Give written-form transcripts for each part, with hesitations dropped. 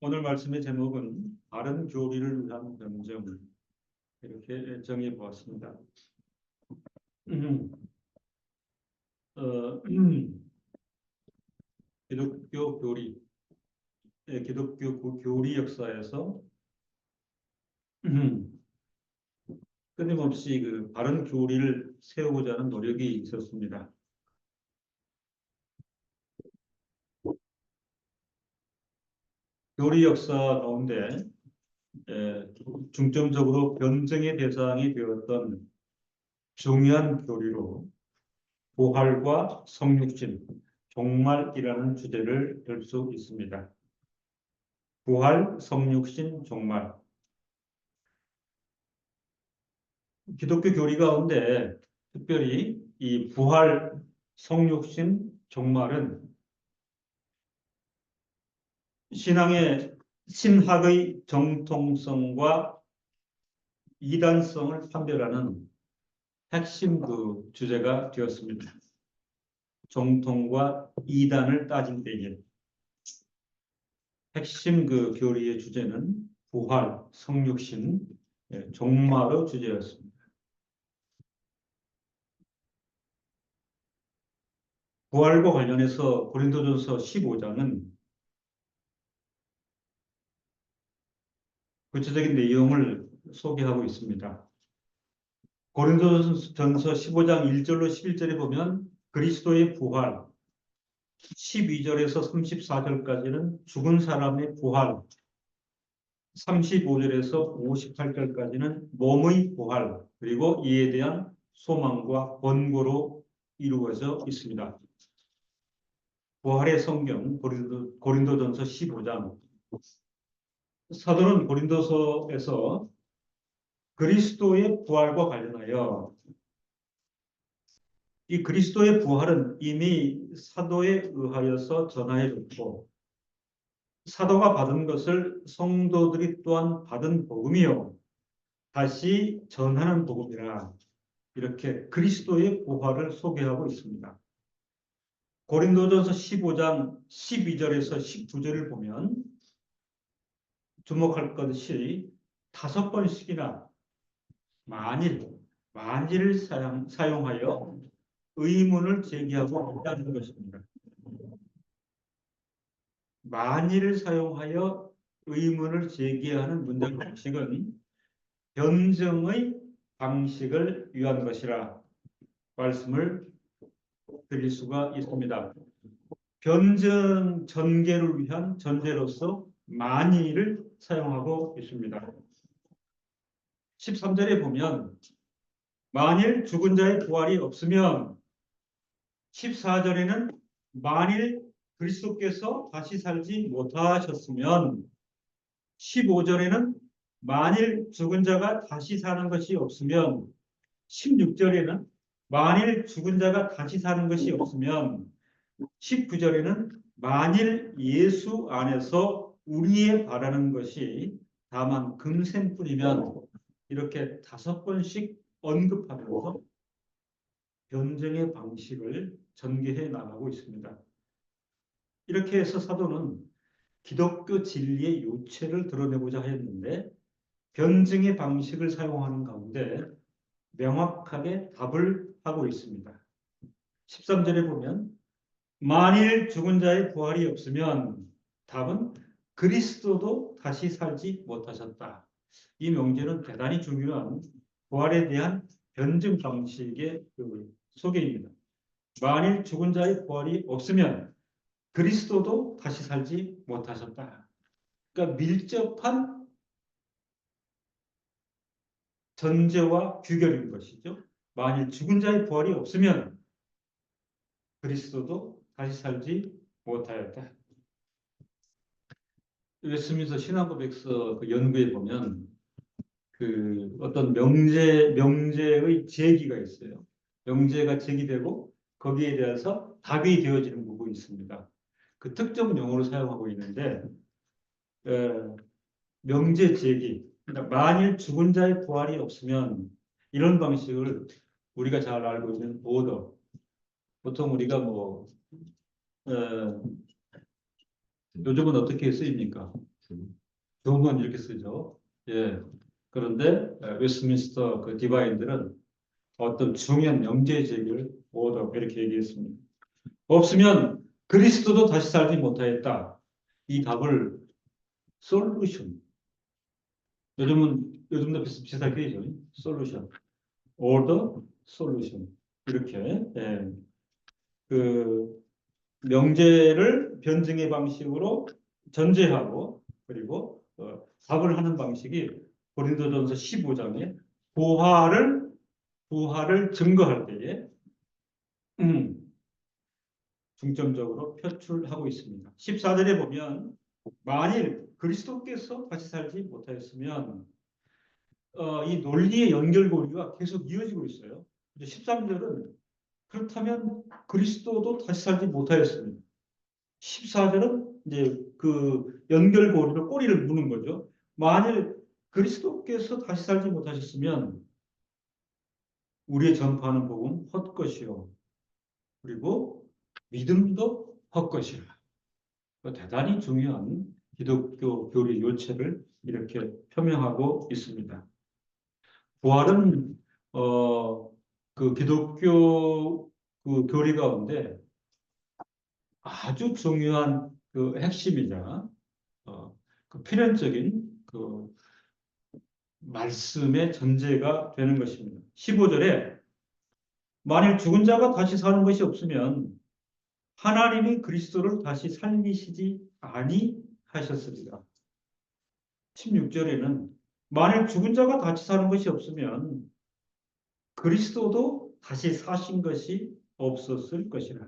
오늘 말씀의 제목은 바른 교리를 위한 변증 이렇게 정해 보았습니다. 어, 기독교 교리, 기독교 교리 역사에서 끊임없이 그 바른 교리를 세우고자 하는 노력이 있었습니다. 교리 역사 가운데 중점적으로 변증의 대상이 되었던 중요한 교리로 부활과 성육신, 종말이라는 주제를 들 수 있습니다. 부활, 성육신, 종말. 기독교 교리 가운데 특별히 이 부활, 성육신, 종말은 신앙의 신학의 정통성과 이단성을 판별하는 핵심 그 주제가 되었습니다. 정통과 이단을 따질 때에 핵심 그 교리의 주제는 부활, 성육신, 종말의 주제였습니다. 부활과 관련해서 고린도전서 15장은 구체적인 내용을 소개하고 있습니다. 고린도전서 15장 1절로 11절에 보면 그리스도의 부활, 12절에서 34절까지는 죽은 사람의 부활, 35절에서 58절까지는 몸의 부활, 그리고 이에 대한 소망과 권고로 이루어져 있습니다. 부활의 성경 고린도전서 15장. 사도는 고린도서에서 그리스도의 부활과 관련하여 이 그리스도의 부활은 이미 사도에 의하여서 전하여졌고 사도가 받은 것을 성도들이 또한 받은 복음이요 다시 전하는 복음이라 이렇게 그리스도의 부활을 소개하고 있습니다. 고린도전서 15장 12절에서 19절을 보면 주목할 것이 5번씩이나 만일을 사용하여 의문을 제기하고 있다는 것입니다. 만일을 사용하여 의문을 제기하는 문장 방식은 변증의 방식을 위한 것이라 말씀을 드릴 수가 있습니다. 변증 전개를 위한 전제로서 만일을 사용하고 있습니다. 13절에 보면 만일 죽은 자의 부활이 없으면 14절에는 만일 그리스도께서 다시 살지 못하셨으면 15절에는 만일 죽은 자가 다시 사는 것이 없으면 16절에는 만일 죽은 자가 다시 사는 것이 없으면 19절에는 만일 예수 안에서 우리의 바라는 것이 다만 금생뿐이면 이렇게 5번씩 언급하면서 변증의 방식을 전개해 나가고 있습니다. 이렇게 해서 사도는 기독교 진리의 요체를 드러내고자 했는데 변증의 방식을 사용하는 가운데 명확하게 답을 하고 있습니다. 13절에 보면 만일 죽은 자의 부활이 없으면 답은 그리스도도 다시 살지 못하셨다. 이 명제는 대단히 중요한 부활에 대한 변증 방식의 소개입니다. 만일 죽은 자의 부활이 없으면 그리스도도 다시 살지 못하셨다. 그러니까 밀접한 전제와 규결인 것이죠. 만일 죽은 자의 부활이 없으면 그리스도도 다시 살지 못하였다. 웨스민스터 신앙고백서 그 연구에 보면 그 어떤 명제의 제기가 있어요. 명제가 제기되고 거기에 대해서 답이 되어지는 부분이 있습니다. 그 특정 용어로 사용하고 있는데 명제 제기. 그러니까 만일 죽은 자의 부활이 없으면 이런 방식을 우리가 잘 알고 있는 오더. 보통 우리가 뭐 요즘은 어떻게 쓰입니까? 교훈은 이렇게 쓰죠. 예. 그런데 웨스트민스터 그 디바인들은 어떤 중요한 명제 제기를 오더 이렇게 얘기했습니다. 없으면 그리스도도 다시 살지 못하였다. 이 답을 솔루션. 요즘도 비슷하게 되죠. 솔루션. 오더 솔루션. 이렇게 그 명제를 변증의 방식으로 전제하고 그리고 답을 하는 방식이 고린도전서 15장에 부활을 증거할 때에 중점적으로 표출하고 있습니다. 14절에 보면 만일 그리스도께서 다시 살지 못하였으면 이 논리의 연결고리가 계속 이어지고 있어요. 13절은 그렇다면 그리스도도 다시 살지 못하였습니다. 14절은 이제 그 연결고리로 꼬리를 무는 거죠. 만일 그리스도께서 다시 살지 못하셨으면 우리의 전파하는 복음 헛것이요. 그리고 믿음도 헛것이라. 대단히 중요한 기독교 교리 요체를 이렇게 표명하고 있습니다. 부활은 그 기독교 그 교리 가운데 아주 중요한 그 핵심이자 그 필연적인 그 말씀의 전제가 되는 것입니다. 15절에 만일 죽은 자가 다시 사는 것이 없으면 하나님이 그리스도를 다시 살리시지 아니하셨습니다. 16절에는 만일 죽은 자가 다시 사는 것이 없으면 그리스도도 다시 사신 것이 없었을 것이라.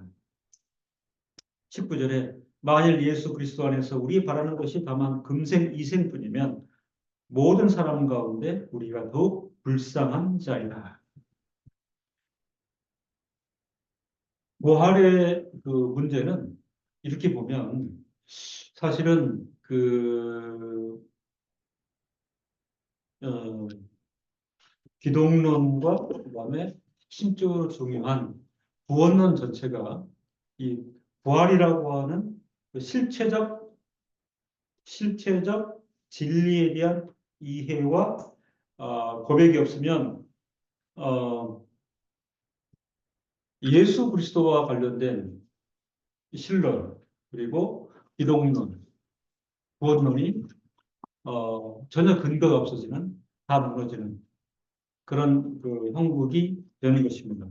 19절에 만일 예수 그리스도 안에서 우리 바라는 것이 다만 금생 이생뿐이면 모든 사람 가운데 우리가 더욱 불쌍한 자이다. 부활의 그 문제는 이렇게 보면 사실은 어, 기독론과 그다음에 핵심적으로 중요한 구원론 전체가 이 부활이라고 하는 그 실체적 진리에 대한 이해와 고백이 없으면 어, 예수 그리스도와 관련된 신론 그리고 기독론, 구원론이 전혀 근거가 없어지는 다 무너지는 그런 그 형국이 되는 것입니다.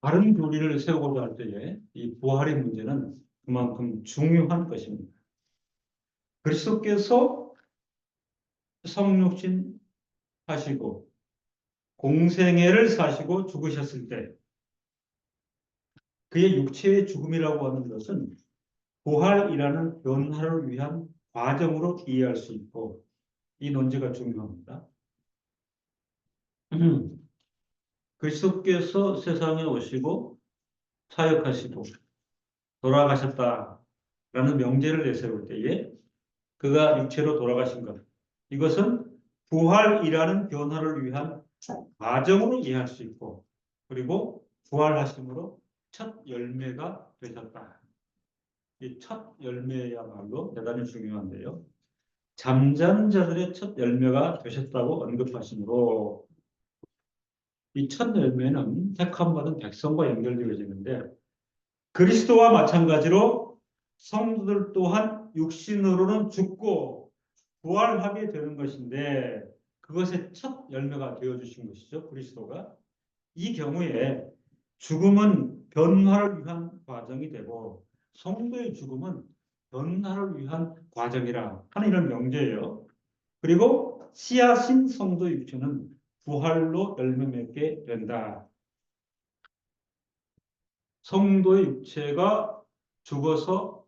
바른 교리를 세우고자 할 때에 이 부활의 문제는 그만큼 중요한 것입니다. 그리스도께서 성육신 하시고 공생애를 사시고 죽으셨을 때 그의 육체의 죽음이라고 하는 것은 부활이라는 변화를 위한 과정으로 이해할 수 있고 이 논지가 중요합니다. 그리스도께서 세상에 오시고 사역하시고 돌아가셨다라는 명제를 내세울 때에 그가 육체로 돌아가신 것 이것은 부활이라는 변화를 위한 과정으로 이해할 수 있고 그리고 부활하심으로 첫 열매가 되셨다. 이 첫 열매야말로 대단히 중요한데요. 잠자는 자들의 첫 열매가 되셨다고 언급하시므로 이 첫 열매는 택함받은 백성과 연결되어지는데 그리스도와 마찬가지로 성도들 또한 육신으로는 죽고 부활하게 되는 것인데 그것의 첫 열매가 되어주신 것이죠. 그리스도가. 이 경우에 죽음은 변화를 위한 과정이 되고 성도의 죽음은 변화를 위한 과정이라 하는 이런 명제예요. 그리고 씨앗인 성도 육체는 부활로 열매 맺게 된다. 성도의 육체가 죽어서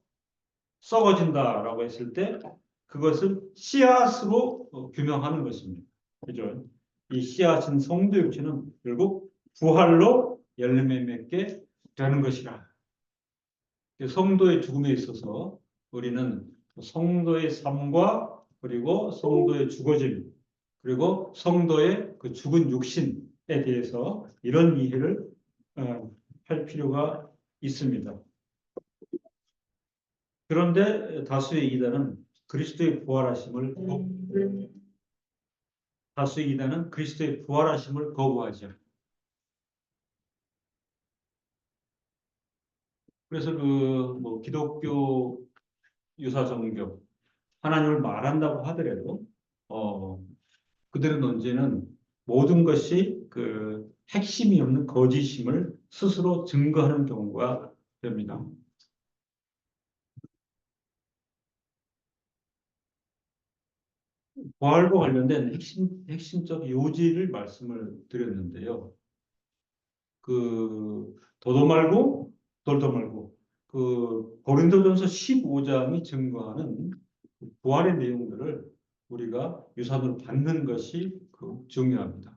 썩어진다라고 했을 때 그것을 씨앗으로 규명하는 것입니다. 그죠? 이 씨앗인 성도 육체는 결국 부활로 열매 맺게 되는 것이라. 성도의 죽음에 있어서 우리는 성도의 삶과 그리고 성도의 죽어짐 그리고 성도의 그 죽은 육신에 대해서 이런 이해를 할 필요가 있습니다. 그런데 다수의 이단은 그리스도의 부활하심을 거부하죠. 그래서 뭐 기독교 유사 종교 하나님을 말한다고 하더라도 그들의 논지는 모든 것이 핵심이 없는 거짓임을 스스로 증거하는 경우가 됩니다. 부활과 관련된 핵심적 요지를 말씀을 드렸는데요. 도도 말고 돌도 말고 고린도전서 15장이 증거하는 부활의 내용들을 우리가 유산으로 받는 것이 중요합니다.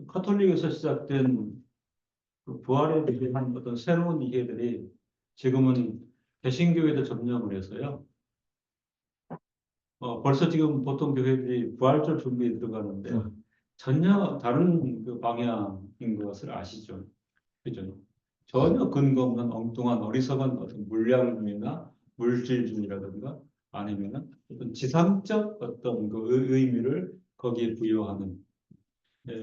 카톨릭에서 시작된 부활에 대한 어떤 새로운 이해들이 지금은 개신교에도 접점을 해서요. 벌써 지금 보통 교회들이 부활절 준비에 들어가는데 전혀 다른 방향인 것을 아시죠? 그죠? 전혀 근거 없는 엉뚱한 어리석은 어떤 물량주의나 물질주의라든가 아니면은 어떤 지상적 어떤 의미를 거기에 부여하는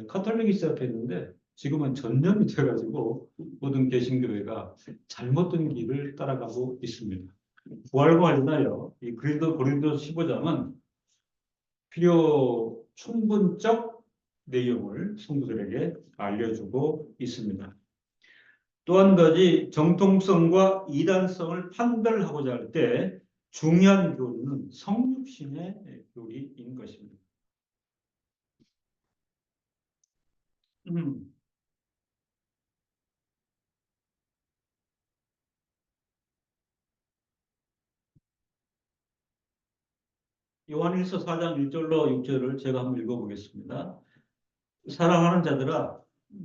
카톨릭이 시작했는데 지금은 전염이 돼가지고 모든 개신교회가 잘못된 길을 따라가고 있습니다. 부활과 관련하여 이 고린도 15장은 필요 충분적 내용을 성도들에게 알려주고 있습니다. 또 한 가지 정통성과 이단성을 판별하고자 할 때 중요한 교리는 성육신의 교리인 것입니다. 음, 요한일서 4장 1절로 6절을 제가 한번 읽어보겠습니다. 사랑하는 자들아,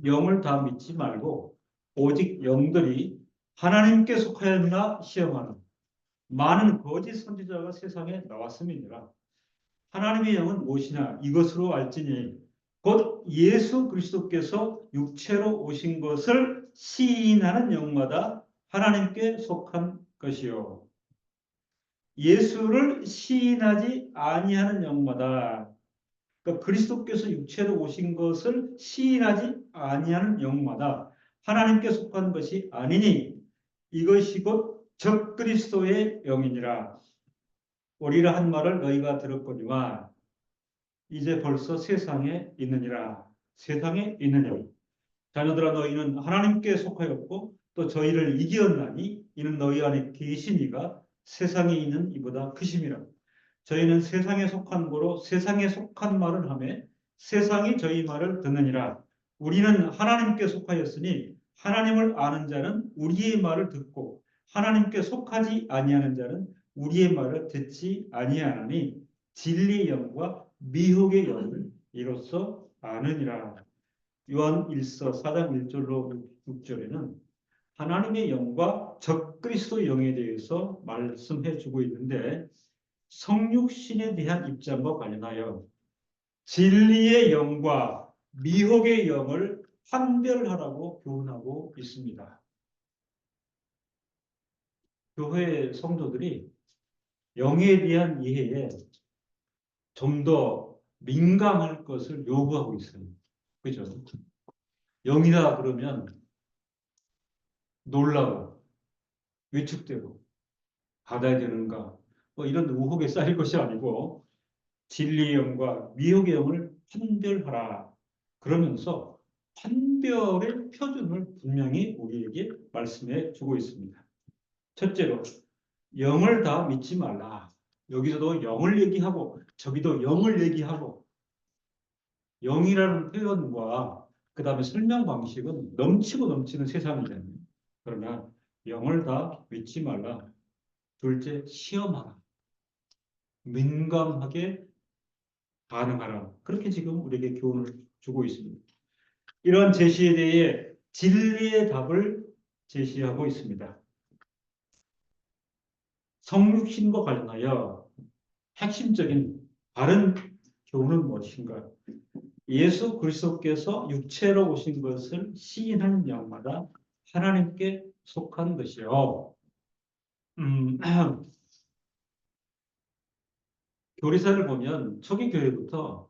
영을 다 믿지 말고 오직 영들이 하나님께 속하였나 시험하는 많은 거짓 선지자가 세상에 나왔음이니라. 하나님의 영은 무엇이냐 이것으로 알지니 곧 예수 그리스도께서 육체로 오신 것을 시인하는 영마다 하나님께 속한 것이요. 예수를 시인하지 아니하는 영마다 그러니까 그리스도께서 육체로 오신 것을 시인하지 아니하는 영마다 하나님께 속한 것이 아니니 이것이 곧 적그리스도의 영이니라. 오리라 한 말을 너희가 들었거니와 이제 벌써 세상에 있느니라. 세상에 있느니라. 자녀들아 너희는 하나님께 속하였고 또 저희를 이기었나니 이는 너희 안에 계시니가 세상에 있는 이보다 크심이라. 저희는 세상에 속한 고로 세상에 속한 말을 하며 세상이 저희 말을 듣느니라. 우리는 하나님께 속하였으니 하나님을 아는 자는 우리의 말을 듣고 하나님께 속하지 아니하는 자는 우리의 말을 듣지 아니하나니 진리의 영과 미혹의 영을 이로써 아느니라. 요한 1서 4장 1절로 6절에는 하나님의 영과 적그리스도 영에 대해서 말씀해 주고 있는데 성육신에 대한 입장과 관련하여 진리의 영과 미혹의 영을 판별하라고 교훈하고 있습니다. 교회 성도들이 영에 대한 이해에 좀 더 민감할 것을 요구하고 있어요. 그죠? 영이다 그러면 놀라고 위축되고 받아야 되는가 뭐 이런 의혹에 쌓일 것이 아니고 진리의 영과 미혹의 영을 판별하라. 그러면서 판별의 표준을 분명히 우리에게 말씀해 주고 있습니다. 첫째로 영을 다 믿지 말라. 여기서도 영을 얘기하고 저기도 영을 얘기하고 영이라는 표현과 그 다음에 설명 방식은 넘치고 넘치는 세상이잖아요. 그러나 영을 다 믿지 말라. 둘째, 시험하라. 민감하게 반응하라. 그렇게 지금 우리에게 교훈을 주고 있습니다. 이런 제시에 대해 진리의 답을 제시하고 있습니다. 성육신과 관련하여 핵심적인 바른 교훈은 무엇인가? 예수 그리스도께서 육체로 오신 것을 시인하는 영마다 하나님께 속한 것이요. 음, 교리사를 보면 초기 교회부터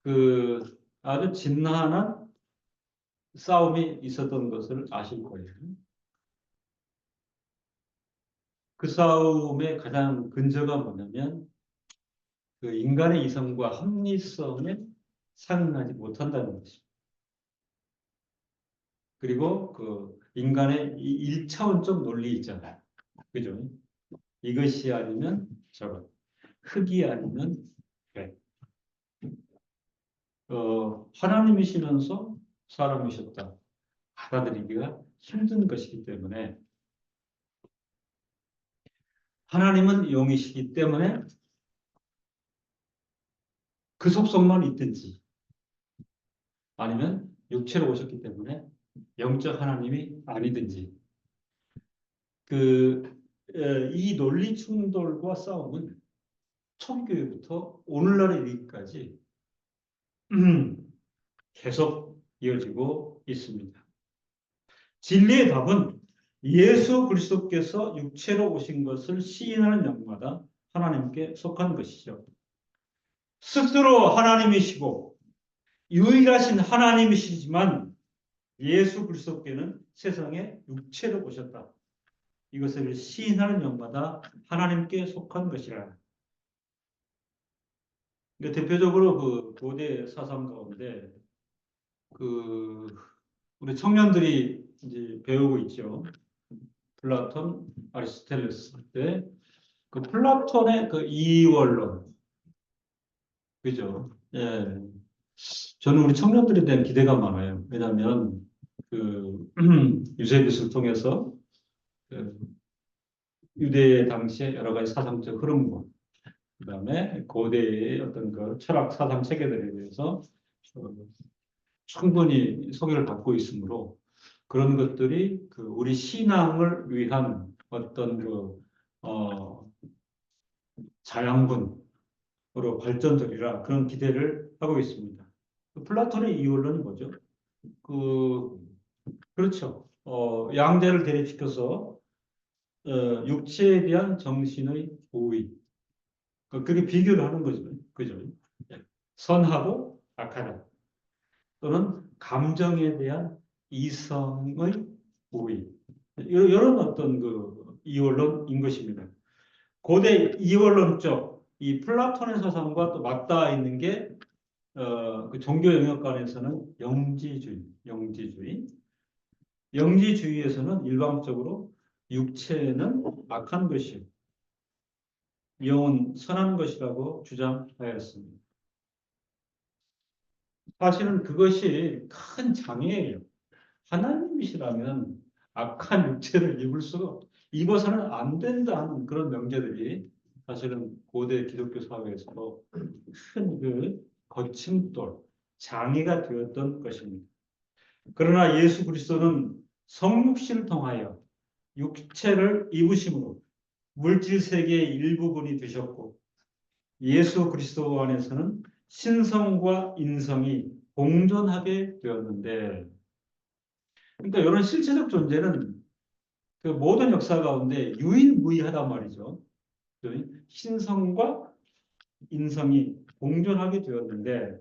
그 아주 진난한 싸움이 있었던 것을 아실 거예요. 그 싸움의 가장 근저가 뭐냐면 그 인간의 이성과 합리성에 상응하지 못한다는 것입니다. 그리고 그 인간의 이 일차원적 논리 있잖아요. 그죠? 이것이 아니면 저것, 흙이 아니면 배. 하나님이시면서 사람이셨다. 받아들이기가 힘든 것이기 때문에 하나님은 영이시기 때문에 그 속성만 있든지 아니면 육체로 오셨기 때문에 영적 하나님이 아니든지 그 이 논리 충돌과 싸움은 초기교회부터 오늘날에 이르기까지 계속 이어지고 있습니다. 진리의 답은 예수 그리스도께서 육체로 오신 것을 시인하는 영마다 하나님께 속한 것이죠. 스스로 하나님이시고 유일하신 하나님이시지만 예수 그리스도께는 세상에 육체로 오셨다. 이것을 시인하는 영마다 하나님께 속한 것이라. 그러니까 대표적으로 그 고대 사상 가운데 그 우리 청년들이 이제 배우고 있죠. 플라톤, 아리스토텔레스 때 그 플라톤의 그 이원론, 그죠? 예, 저는 우리 청년들에 대한 기대가 많아요. 왜냐하면 그 유세비스를 통해서 그 유대 당시의 여러 가지 사상적 흐름과 그다음에 고대의 어떤 그 철학 사상 체계들에 대해서 어, 충분히 소개를 받고 있으므로 그런 것들이 그 우리 신앙을 위한 어떤 그 자양분으로 발전되리라 그런 기대를 하고 있습니다. 그 플라톤의 이원론이 뭐죠? 그 그렇죠. 양자를 대립시켜서 육체에 대한 정신의 고의 그게 비교를 하는 거죠. 그죠? 예. 선하고 악하다. 또는 감정에 대한 이성의 고의. 이런 어떤 그 이원론인 것입니다. 고대 이원론적 이 플라톤의 사상과 또 맞닿아 있는 게 그 종교 영역관에서는 영지주의. 영지주의에서는 일방적으로 육체는 악한 것이요, 영은 선한 것이라고 주장하였습니다. 사실은 그것이 큰 장애예요. 하나님이시라면 악한 육체를 입어서는 안 된다는 그런 명제들이 사실은 고대 기독교 사회에서 큰 그 거침돌, 장애가 되었던 것입니다. 그러나 예수 그리스도는 성육신을 통하여 육체를 입으심으로 물질 세계의 일부분이 되셨고 예수 그리스도 안에서는 신성과 인성이 공존하게 되었는데 그러니까 이런 실체적 존재는 그 모든 역사 가운데 유일무이하단 말이죠. 신성과 인성이 공존하게 되었는데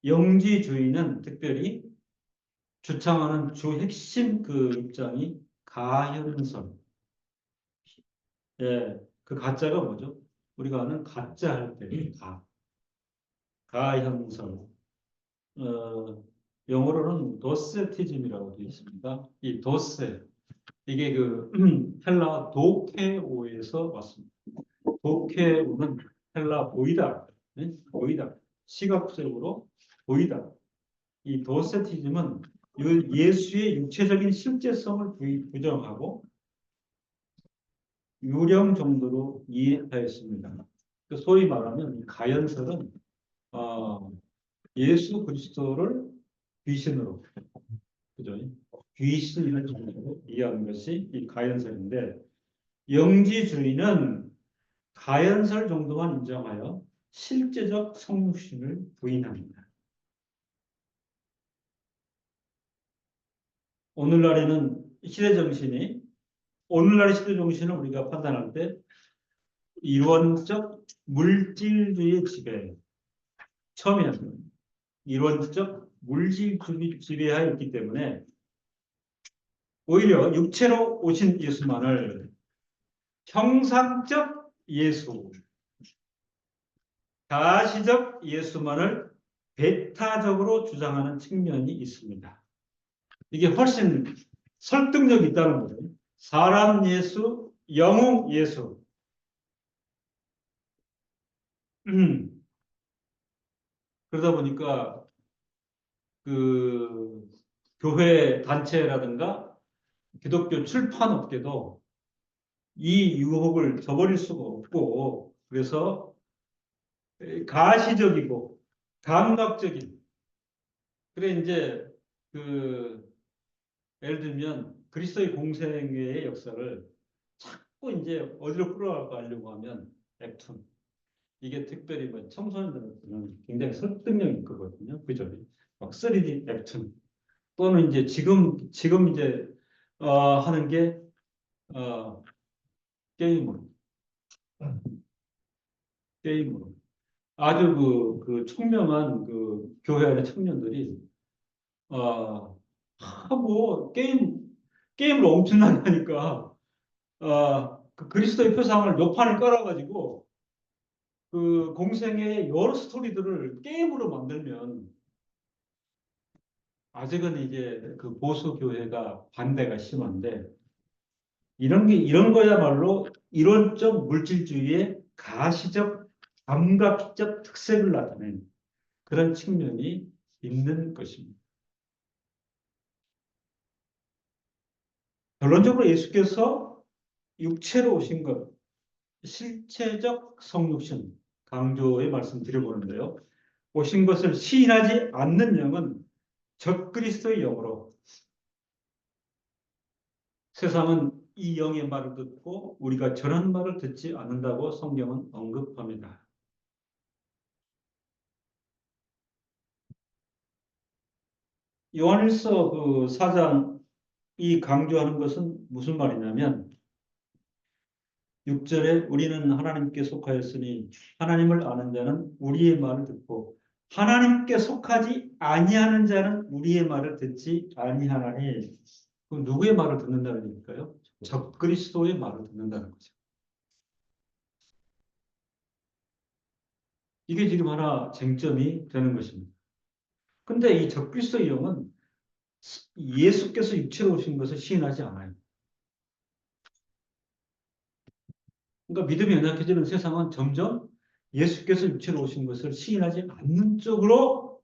영지주의는 특별히 주창하는 주 핵심 그 입장이 가현설. 예, 그 가짜가 뭐죠? 우리가 아는 가짜 할 때 가현설. 영어로는 도세티즘이라고 되어 있습니다. 이 도세 이게 그 헬라 도케오에서 왔습니다. 도케오는 헬라 보이다, 네? 보이다, 시각적으로 보이다. 이 도세티즘은 예수의 육체적인 실제성을 부정하고 유령 정도로 이해하였습니다. 소위 말하면 가연설은 어, 예수 그리스도를 귀신으로, 그죠? 귀신을 정도로 이해하는 것이 이 가연설인데 영지주의는 가연설 정도만 인정하여 실제적 성육신을 부인합니다. 오늘날에는 시대 정신이 오늘날의 시대 정신을 우리가 판단할 때 이론적 물질주의 지배, 처음에는 이론적 물질주의 지배하에 있기 때문에 오히려 육체로 오신 예수만을 형상적 예수, 가시적 예수만을 배타적으로 주장하는 측면이 있습니다. 이게 훨씬 설득력이 있다는 거죠. 사람 예수, 영웅 예수. 그러다 보니까 그 교회 단체라든가 기독교 출판업계도 이 유혹을 저버릴 수가 없고 그래서 가시적이고 감각적인 그래 이제 그 예를 들면 그리스도의 공생애의 역사를 자꾸 이제 어디로 끌어가려고 하면 웹툰 이게 특별히 뭐 청소년들한테는 굉장히 설득력이 있거든요. 그죠? 막 3D 웹툰 또는 이제 지금 이제 하는 게 게임으로 게임으로 아주 그 총명한 그 교회 안의 청년들이 뭐 게임을 엄청나게 하니까 그 그리스도의 표상을 요 판에 깔아가지고 그 공생의 여러 스토리들을 게임으로 만들면 아직은 이제 그 보수 교회가 반대가 심한데 이런 거야말로 이론적 물질주의의 가시적 감각적 특색을 나타낸 그런 측면이 있는 것입니다. 결론적으로 예수께서 육체로 오신 것, 실체적 성육신 강조의 말씀 드려보는데요. 오신 것을 시인하지 않는 영은 적그리스도의 영으로 세상은 이 영의 말을 듣고 우리가 전한 말을 듣지 않는다고 성경은 언급합니다. 요한일서 그 4장이 강조하는 것은 무슨 말이냐면 6절에 우리는 하나님께 속하였으니 하나님을 아는 자는 우리의 말을 듣고 하나님께 속하지 아니하는 자는 우리의 말을 듣지 아니하나니 그 누구의 말을 듣는다는 얘기일까요? 적그리스도의 말을 듣는다는 거죠. 이게 지금 하나 쟁점이 되는 것입니다. 근데 이 적그리스도의 영은 예수께서 육체로 오신 것을 시인하지 않아요. 그러니까 믿음이 연약해지는 세상은 점점 예수께서 육체로 오신 것을 시인하지 않는 쪽으로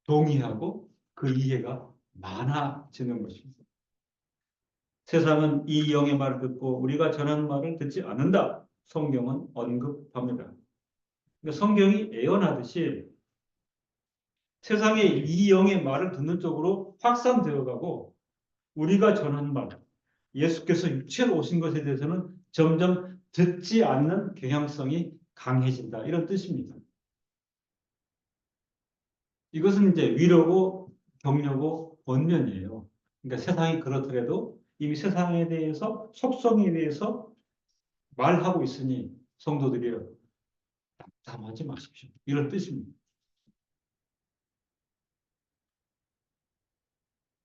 동의하고 그 이해가 많아지는 것입니다. 세상은 이 영의 말을 듣고 우리가 전하는 말을 듣지 않는다. 성경은 언급합니다. 그러니까 성경이 예언하듯이 세상의 이 영의 말을 듣는 쪽으로 확산되어 가고 우리가 전하는 말, 예수께서 육체로 오신 것에 대해서는 점점 듣지 않는 경향성이 강해진다. 이런 뜻입니다. 이것은 이제 위로고 격려고 권면이에요. 그러니까 세상이 그렇더라도 이미 세상에 대해서 속성에 대해서 말하고 있으니 성도들이요. 담하지 마십시오. 이런 뜻입니다.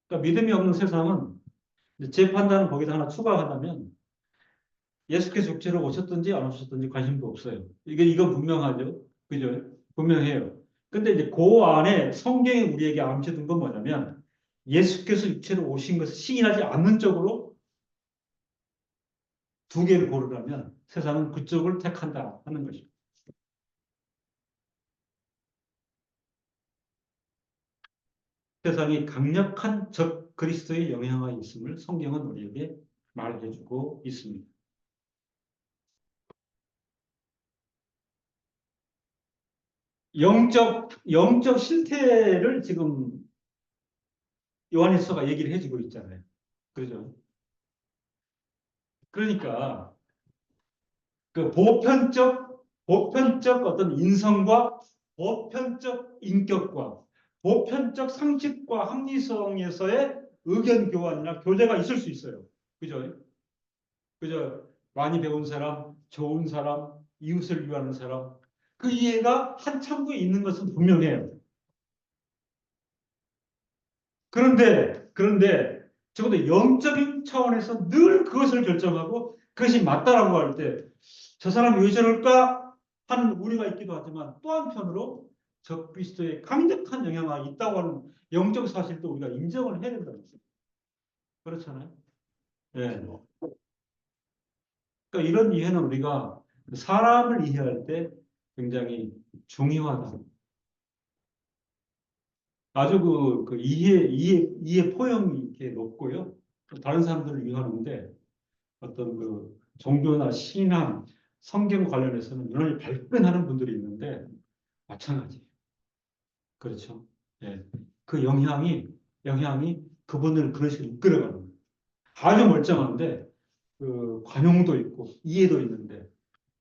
그러니까 믿음이 없는 세상은 제 판단은 거기다 하나 추가하자면 예수께서 육체로 오셨든지 안 오셨든지 관심도 없어요. 이건 분명하죠. 그죠? 분명해요. 근데 이제 그 안에 성경이 우리에게 암시해둔 건 뭐냐면 예수께서 육체로 오신 것을 시인하지 않는 쪽으로 두 개를 고르라면 세상은 그쪽을 택한다 하는 것입니다. 세상이 강력한 적 그리스도의 영향하에 있음을 성경은 우리에게 말해주고 있습니다. 영적 실태를 지금 요한일서가 얘기를 해주고 있잖아요. 그렇죠? 그러니까 그 보편적 어떤 인성과 보편적 인격과 보편적 상식과 합리성에서의 의견 교환이나 교제가 있을 수 있어요. 그죠? 그죠? 많이 배운 사람, 좋은 사람, 이웃을 위하는 사람. 그 이해가 한 창구에 있는 것은 분명해요. 그런데 적어도 영적인 차원에서 늘 그것을 결정하고 그것이 맞다라고 할 때 저 사람이 왜 저럴까 하는 우려가 있기도 하지만 또 한편으로 적그리스도의 강력한 영향이 있다고 하는 영적 사실도 우리가 인정을 해야 된다는 거죠. 그렇잖아요. 예. 그러니까 이런 이해는 우리가 사람을 이해할 때 굉장히 중요하다. 아주 그 이해 포용이 이렇게 높고요. 다른 사람들을 이해하는데 어떤 그 종교나 신앙, 성경 관련해서는 유난히 발끈하는 분들이 있는데 마찬가지예요. 그렇죠. 예. 그 영향이 그분을 그런 식으로 이끌어가는 거예요. 아주 멀쩡한데 그 관용도 있고 이해도 있는데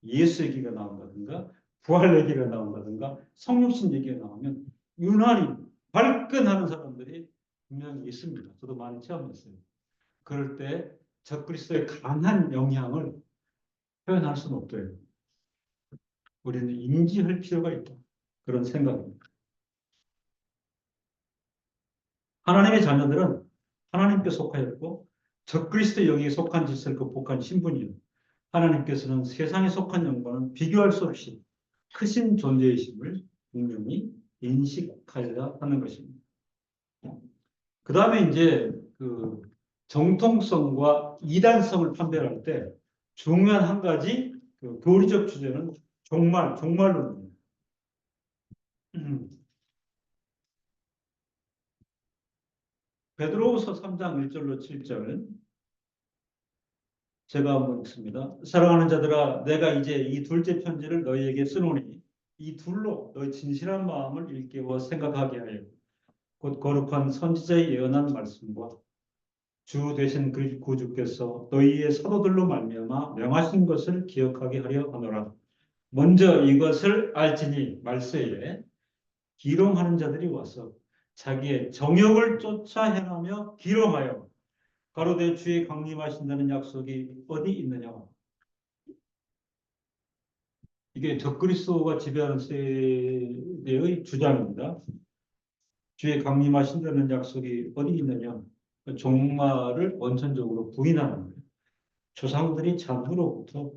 예수 얘기가 나온다든가 부활 얘기가 나온다든가 성육신 얘기가 나오면 유난히 발끈하는 사람들이 분명히 있습니다. 저도 많이 체험했어요. 그럴 때 적그리스도의 강한 영향을 표현할 수는 없대요. 우리는 인지할 필요가 있다. 그런 생각입니다. 하나님의 자녀들은 하나님께 속하였고 적그리스도 영에 속한 짓을 극복한 신분이요. 하나님께서는 세상에 속한 영과는 비교할 수 없이 크신 존재이심을 분명히 인식하여야 하는 것입니다. 그 다음에 이제 그 정통성과 이단성을 판별할 때 중요한 한 가지 그 교리적 주제는 종말론입니다. 베드로후서 3장 1절로 7절 제가 한번 읽습니다. 사랑하는 자들아 내가 이제 이 둘째 편지를 너희에게 쓰노니 이 둘로 너희 진실한 마음을 일깨워 생각하게 하여 곧 거룩한 선지자의 예언한 말씀과 주 되신 그 구주께서 너희의 사도들로 말미암아 명하신 것을 기억하게 하려 하노라. 먼저 이것을 알지니 말세에 기롱하는 자들이 와서 자기의 정욕을 쫓아 행하며 기롱하여 가로되 주의 강림하신다는 약속이 어디 있느냐. 이게 적그리스도가 지배하는 세대의 주장입니다. 주의 강림하신다는 약속이 어디 있느냐. 종말을 원천적으로 부인하는 거예요. 조상들이 참으로부터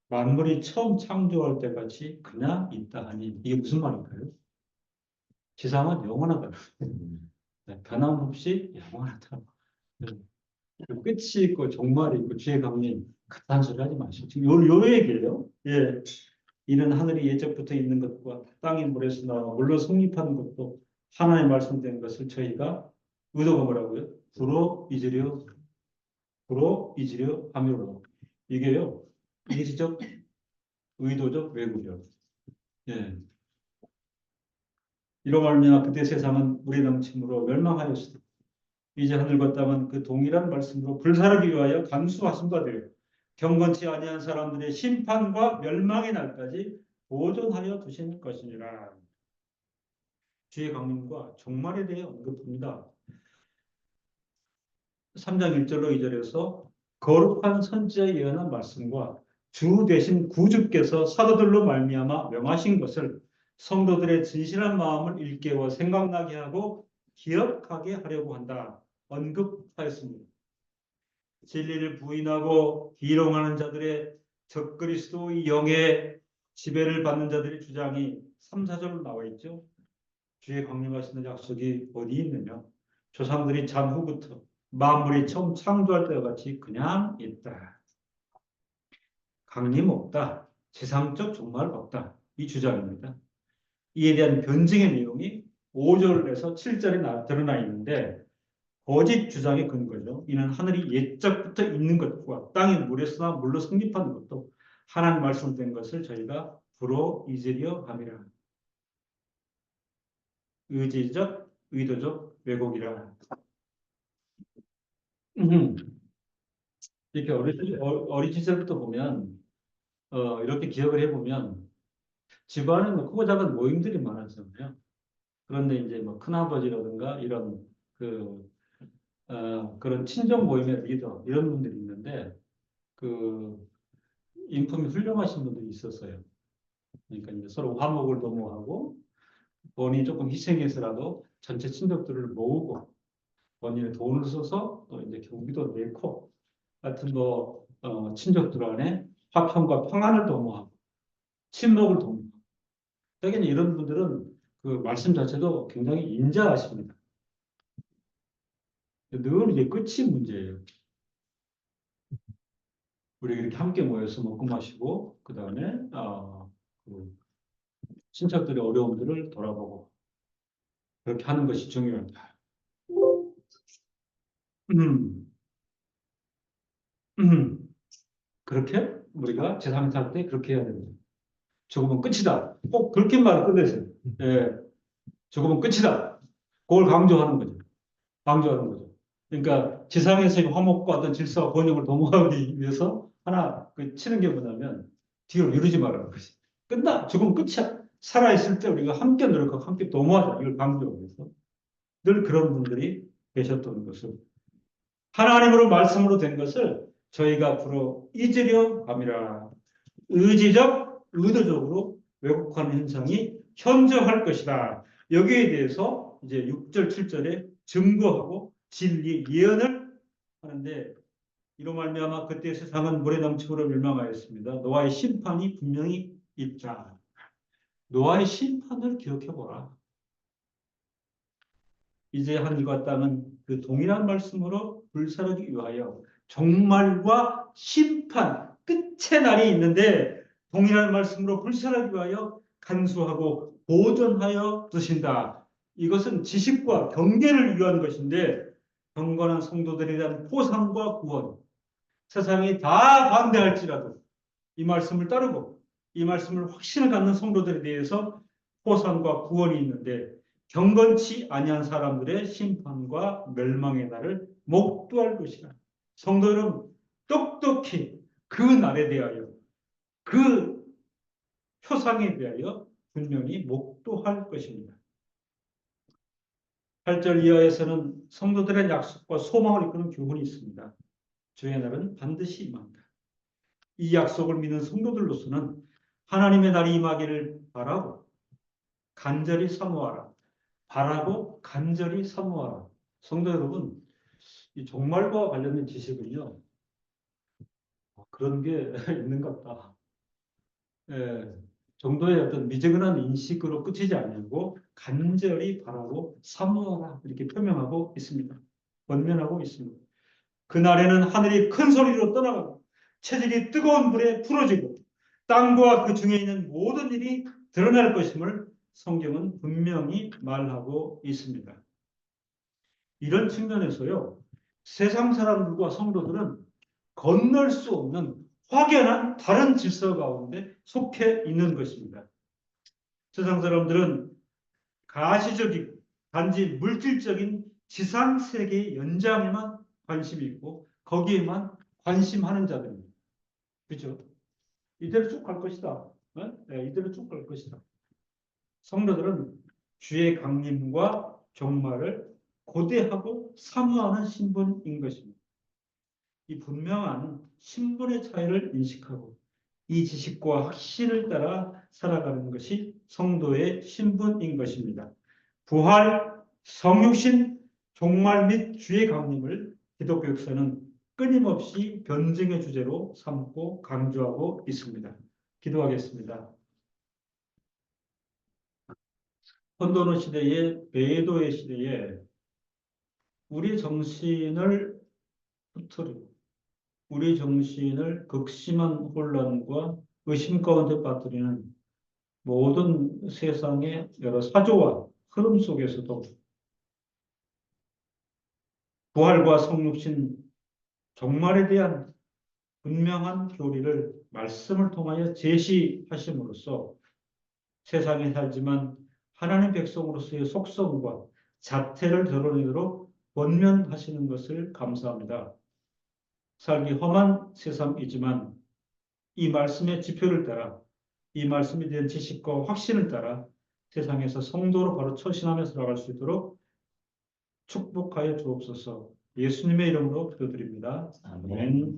만물이 처음 창조할 때같이 그냥 있다 하니 이게 무슨 말일까요? 지상은 영원하다. 네, 변함없이 영원하다. 네, 끝이 있고 종말이 있고 주의 강림 그딴 소리 하지 마시고 지금 요 얘기예요. 예, 이는 하늘이 예적부터 있는 것과 땅의 물에서 나와 물로 성립하는 것도 하나의 말씀된 것을 저희가 의도가 뭐라고요? 불어 잊으려 함이로 이게요 일시적 의도적 왜곡이요. 예. 이로 말미암아 그때 세상은 물의 넘침으로 멸망하였으니 이제 하늘과 땅은 그 동일한 말씀으로 불사르기 위하여 간수하신 바 되어 경건치 아니한 사람들의 심판과 멸망의 날까지 보존하여 두신 것이니라. 주의 강림과 종말에 대해 언급합니다. 3장 1절로 2절에서 거룩한 선지자의 예언한 말씀과 주 되신 구주께서 사도들로 말미암아 명하신 것을 성도들의 진실한 마음을 일깨워 생각나게 하고 기억하게 하려고 한다. 언급하였습니다. 진리를 부인하고 비롱하는 자들의 적그리스도의 영에 지배를 받는 자들의 주장이 3, 4절로 나와 있죠. 주의 강림하시는 약속이 어디 있느냐? 조상들이 잠후부터 만물이 처음 창조할 때와 같이 그냥 있다. 강림 없다. 세상적 종말 없다. 이 주장입니다. 이에 대한 변증의 내용이 5절에서 7절에 드러나 있는데 거짓 주장의 근거죠. 이는 하늘이 옛적부터 있는 것과 땅이 물에서나 물로 성립한 것도 하나님 말씀된 것을 저희가 불어 잊으려 함이라. 의지적, 의도적 왜곡이라. 이렇게 어린 시절부터 보면 이렇게 기억을 해보면 집안에 뭐 크고 작은 모임들이 많았잖아요. 그런데 이제 뭐 큰아버지라든가 이런 그런 친정 모임의 리더 이런 분들이 있는데 그 인품이 훌륭하신 분들이 있었어요. 그러니까 이제 서로 화목을 도모하고 본인이 조금 희생해서라도 전체 친척들을 모으고 본인의 돈을 써서 또 이제 경비도 내고 하여튼 뭐 친척들 간에 화평과 평안을 도모하고 친목을 도모하고 여기는 이런 분들은 그 말씀 자체도 굉장히 인자하십니다. 늘 이제 끝이 문제예요. 우리 이렇게 함께 모여서 먹고 마시고 그 다음에 그 친척들의 어려움들을 돌아보고 그렇게 하는 것이 중요합니다. 음, 그렇게 우리가 제3의 살 때 그렇게 해야 됩니다. 죽으면 끝이다. 꼭 그렇게 말을 끝내세요. 예, 죽으면 끝이다. 그걸 강조하는 거죠. 강조하는 거죠. 그러니까 지상에서의 화목과 어떤 질서와 번영을 도모하기 위해서 하나 치는 게 뭐냐면 뒤로 미루지 말라는 거지. 끝나. 죽으면 끝이야. 살아있을 때 우리가 함께 노력하고 함께 도모하자. 이걸 강조하기 위해서. 늘 그런 분들이 계셨던 것을 하나님으로 말씀으로 된 것을 저희가 앞으로 잊으려 함이라. 의도적으로 왜곡하는 현상이 현저할 것이다. 여기에 대해서 이제 6절, 7절에 증거하고 진리, 예언을 하는데 이로 말미암아 그때 세상은 물에 넘치므로 멸망하였습니다. 노아의 심판이 분명히 있다. 노아의 심판을 기억해 보라. 이제 하늘과 땅은 그 동일한 말씀으로 불사르기 위하여 종말과 심판, 끝의 날이 있는데 동일한 말씀으로 불사르기 위하여 간수하고 보존하여 두신다. 이것은 지식과 경계를 위한 것인데 경건한 성도들에 대한 포상과 구원, 세상이 다 반대할지라도 이 말씀을 따르고 이 말씀을 확신을 갖는 성도들에 대해서 포상과 구원이 있는데 경건치 아니한 사람들의 심판과 멸망의 날을 목도할 것이라. 성도 여러분, 똑똑히 그 날에 대하여 그 표상에 대하여 분명히 목도할 것입니다. 8절 이하에서는 성도들의 약속과 소망을 이끄는 교훈이 있습니다. 주의 날은 반드시 임한다. 이 약속을 믿는 성도들로서는 하나님의 날이 임하기를 바라고 간절히 사모하라. 바라고 간절히 사모하라. 성도 여러분, 이 종말과 관련된 지식은요, 그런 게 있는 것 같다. 예, 정도의 어떤 미지근한 인식으로 끝이지 않고 간절히 바라고 사모하라. 이렇게 표명하고 있습니다. 권면하고 있습니다. 그날에는 하늘이 큰 소리로 떠나가고 체질이 뜨거운 불에 풀어지고 땅과 그 중에 있는 모든 일이 드러날 것임을 성경은 분명히 말하고 있습니다. 이런 측면에서요, 세상 사람들과 성도들은 건널 수 없는 확연한 다른 질서 가운데 속해 있는 것입니다. 세상 사람들은 가시적이고 단지 물질적인 지상 세계의 연장에만 관심이 있고 거기에만 관심하는 자들입니다. 그렇죠? 이대로 쭉 갈 것이다. 네, 이대로 쭉 갈 것이다. 성도들은 주의 강림과 종말을 고대하고 사모하는 신분인 것입니다. 이 분명한 신분의 차이를 인식하고 이 지식과 확신을 따라 살아가는 것이 성도의 신분인 것입니다. 부활, 성육신, 종말 및 주의 강림을 기독교 역사는 끊임없이 변증의 주제로 삼고 강조하고 있습니다. 기도하겠습니다. 혼돈의 시대에, 배도의 시대에 우리 정신을 흐트리고 우리 정신을 극심한 혼란과 의심 가운데 빠뜨리는 모든 세상의 여러 사조와 흐름 속에서도 부활과 성육신, 종말에 대한 분명한 교리를 말씀을 통하여 제시하심으로써 세상에 살지만 하나님 백성으로서의 속성과 자태를 드러내도록 권면하시는 것을 감사합니다. 살기 험한 세상이지만 이 말씀의 지표를 따라 이 말씀에 대한 지식과 확신을 따라 세상에서 성도로 바로 처신하며 살아갈 수 있도록 축복하여 주옵소서. 예수님의 이름으로 기도드립니다. 아멘. 아멘.